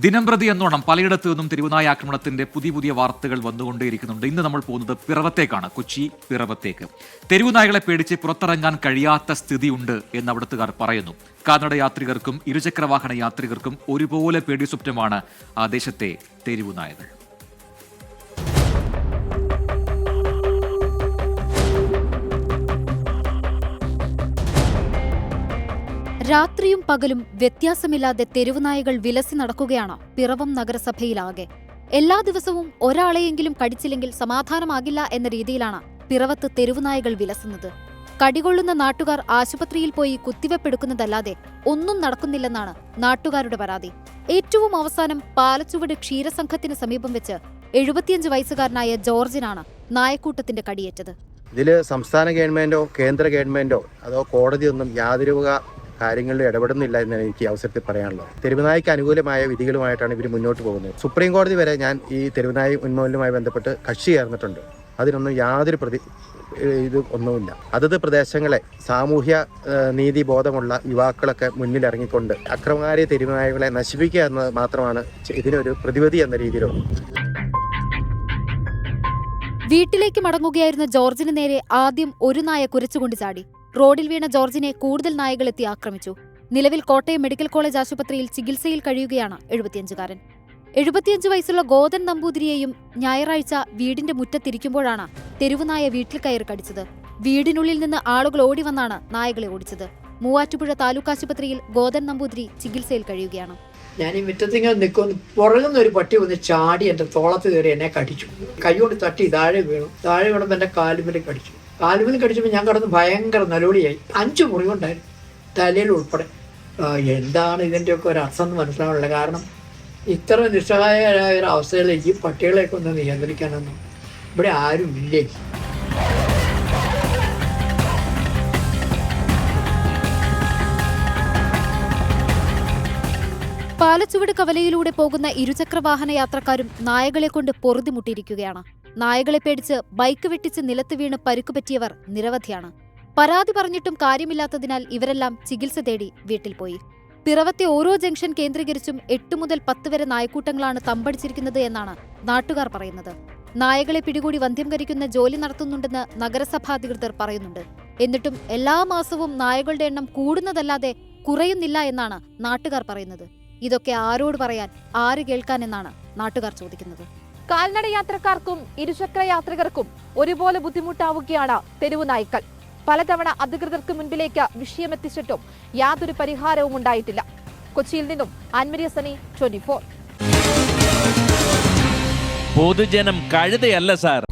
ദിനംപ്രതി എന്നോണം പലയിടത്തു നിന്നും തെരുവുനായ ആക്രമണത്തിന്റെ പുതിയ വാർത്തകൾ വന്നുകൊണ്ടേയിരിക്കുന്നുണ്ട്. ഇന്ന് നമ്മൾ പോകുന്നത് പിറവത്തേക്കാണ്, കൊച്ചി പിറവത്തേക്ക്. തെരുവുനായകളെ പേടിച്ച് പുറത്തിറങ്ങാൻ കഴിയാത്ത സ്ഥിതിയുണ്ട് എന്ന് അവിടുത്തുകാർ പറയുന്നു. കാൽനട യാത്രികർക്കും ഇരുചക്രവാഹന യാത്രികർക്കും ഒരുപോലെ പേടി സ്വപ്നമാണ് ആ ദേശത്തെ തെരുവുനായകൾ. രാത്രിയും പകലും വ്യത്യാസമില്ലാതെ തെരുവുനായകൾ വിലസി നടക്കുകയാണ് പിറവം നഗരസഭയിലാകെ. എല്ലാ ദിവസവും ഒരാളെയെങ്കിലും കടിച്ചില്ലെങ്കിൽ സമാധാനമാകില്ല എന്ന രീതിയിലാണ് പിറവത്ത് തെരുവുനായകൾ വിലസുന്നത്. കടികൊള്ളുന്ന നാട്ടുകാർ ആശുപത്രിയിൽ പോയി കുത്തിവെപ്പെടുക്കുന്നതല്ലാതെ ഒന്നും നടക്കുന്നില്ലെന്നാണ് നാട്ടുകാരുടെ പരാതി. ഏറ്റവും അവസാനം പാലച്ചുവട് ക്ഷീരസംഘത്തിന് സമീപം വെച്ച് 75 വയസ്സുകാരനായ ജോർജിനാണ് നായക്കൂട്ടത്തിന്റെ കടിയേറ്റത്. ഇതിൽ സംസ്ഥാന ഗവൺമെന്റോ കേന്ദ്ര ഗവൺമെന്റോ അതോ കോടതിയൊന്നും യാതൊരു കാര്യങ്ങളിൽ ഇടപെടുന്നില്ല എന്നാണ് എനിക്ക് അവസരത്തിൽ പറയാനുള്ളത്. തെരുവുനായ്ക്ക് അനുകൂലമായ വിധികളുമായിട്ടാണ് ഇവർ മുന്നോട്ട് പോകുന്നത്. സുപ്രീം കോടതി വരെ ഞാൻ ഈ തെരുവുനായ ഉന്മൂലനവുമായി ബന്ധപ്പെട്ട് കക്ഷി ചേർന്നിട്ടുണ്ട്. അതിനൊന്നും യാതൊരു ഒന്നുമില്ല. അതത് പ്രദേശങ്ങളെ സാമൂഹ്യ നീതി ബോധമുള്ള യുവാക്കളൊക്കെ മുന്നിലിറങ്ങിക്കൊണ്ട് അക്രമകാരി തെരുവുനായകളെ നശിപ്പിക്കുക എന്നത് മാത്രമാണ് ഇതിനൊരു പ്രതിവിധി എന്ന രീതിയിലുള്ളത്. വീട്ടിലേക്ക് മടങ്ങുകയായിരുന്ന ജോർജിന് നേരെ ആദ്യം ഒരു നായ കുരച്ചുകൊണ്ട് ചാടി. റോഡിൽ വീണ ജോർജിനെ കൂടുതൽ നായകളെത്തി ആക്രമിച്ചു. നിലവിൽ കോട്ടയം മെഡിക്കൽ കോളേജ് ആശുപത്രിയിൽ ചികിത്സയിൽ കഴിയുകയാണ് 75-കാരൻ. 75 വയസ്സുള്ള ഗോതൻ നമ്പൂതിരിയെയും ഞായറാഴ്ച വീടിന്റെ മുറ്റത്തിരിക്കുമ്പോഴാണ് തെരുവുനായ വീട്ടിൽ കയറി കടിച്ചത്. വീടിനുള്ളിൽ നിന്ന് ആളുകൾ ഓടി വന്നാണ് നായകളെ ഓടിച്ചത്. മൂവാറ്റുപുഴ താലൂക്ക് ആശുപത്രിയിൽ ഗോതൻ നമ്പൂതിരി ചികിത്സയിൽ കഴിയുകയാണ്. ഞാൻ ഈ മുറ്റത്തിങ്ങനെ നിൽക്കുന്നു, പുറകുന്ന ഒരു പട്ടി വന്ന് ചാടി എൻ്റെ തോളത്ത് കയറി എന്നെ കടിച്ചു. കൈകൊണ്ട് തട്ടി താഴെ വീണു. താഴെ വീണപ്പോൾ എൻ്റെ കാലുമേൽ കടിച്ചു. കാലുമേൽ കടിച്ചപ്പോൾ ഞാൻ കിടന്ന് ഭയങ്കര നിലവിളിയായി. 5 മുറിവുണ്ടായിരുന്നു, തലയിൽ ഉൾപ്പെടെ. എന്താണ് ഇതിൻ്റെയൊക്കെ ഒരു അർത്ഥം എന്ന് മനസ്സിലാവുന്നില്ല. കാരണം ഇത്ര നിസ്സഹായരായ ഒരു അവസ്ഥയിലേക്ക് പട്ടികളെയൊക്കെ ഒന്ന് നിയന്ത്രിക്കാനൊന്നും ഇവിടെ ആരും ഇല്ലേ. പാലച്ചുവട് കവലയിലൂടെ പോകുന്ന ഇരുചക്രവാഹന യാത്രക്കാരും നായകളെ കൊണ്ട് പൊറുതിമുട്ടിയിരിക്കുകയാണ്. നായകളെ പേടിച്ച് ബൈക്ക് വെട്ടിച്ച് നിലത്ത് വീണ് പരുക്കുപറ്റിയവർ നിരവധിയാണ്. പരാതി പറഞ്ഞിട്ടും കാര്യമില്ലാത്തതിനാൽ ഇവരെല്ലാം ചികിത്സ തേടി വീട്ടിൽ പോയി. പിറവത്തെ ഓരോ ജംഗ്ഷൻ കേന്ദ്രീകരിച്ചും 8 മുതൽ 10 വരെ നായക്കൂട്ടങ്ങളാണ് തമ്പടിച്ചിരിക്കുന്നത് എന്നാണ് നാട്ടുകാർ പറയുന്നത്. നായകളെ പിടികൂടി വന്ധ്യംകരിക്കുന്ന ജോലി നടത്തുന്നുണ്ടെന്ന് നഗരസഭാ അധികൃതർ പറയുന്നുണ്ട്. എന്നിട്ടും എല്ലാ മാസവും നായകളുടെ എണ്ണം കൂടുന്നതല്ലാതെ കുറയുന്നില്ല എന്നാണ് നാട്ടുകാർ പറയുന്നത്. ഇതൊക്കെ ആരോട് പറയാൻ, ആര് കേൾക്കാനെന്നാണ് നാട്ടുകാർ ചോദിക്കുന്നത്. കാൽനട യാത്രക്കാർക്കും ഇരുചക്ര യാത്രികർക്കും ഒരുപോലെ ബുദ്ധിമുട്ടാവുകയാണ് തെരുവുനായ്ക്കൾ. പലതവണ അധികൃതർക്ക് മുൻപിലേക്ക് വിഷയമെത്തിച്ചിട്ടും യാതൊരു പരിഹാരവും ഉണ്ടായിട്ടില്ല. കൊച്ചിയിൽ നിന്നും ആൻമരിയ സനി, 24. പൊതുജനം കഴുതയല്ല സാർ.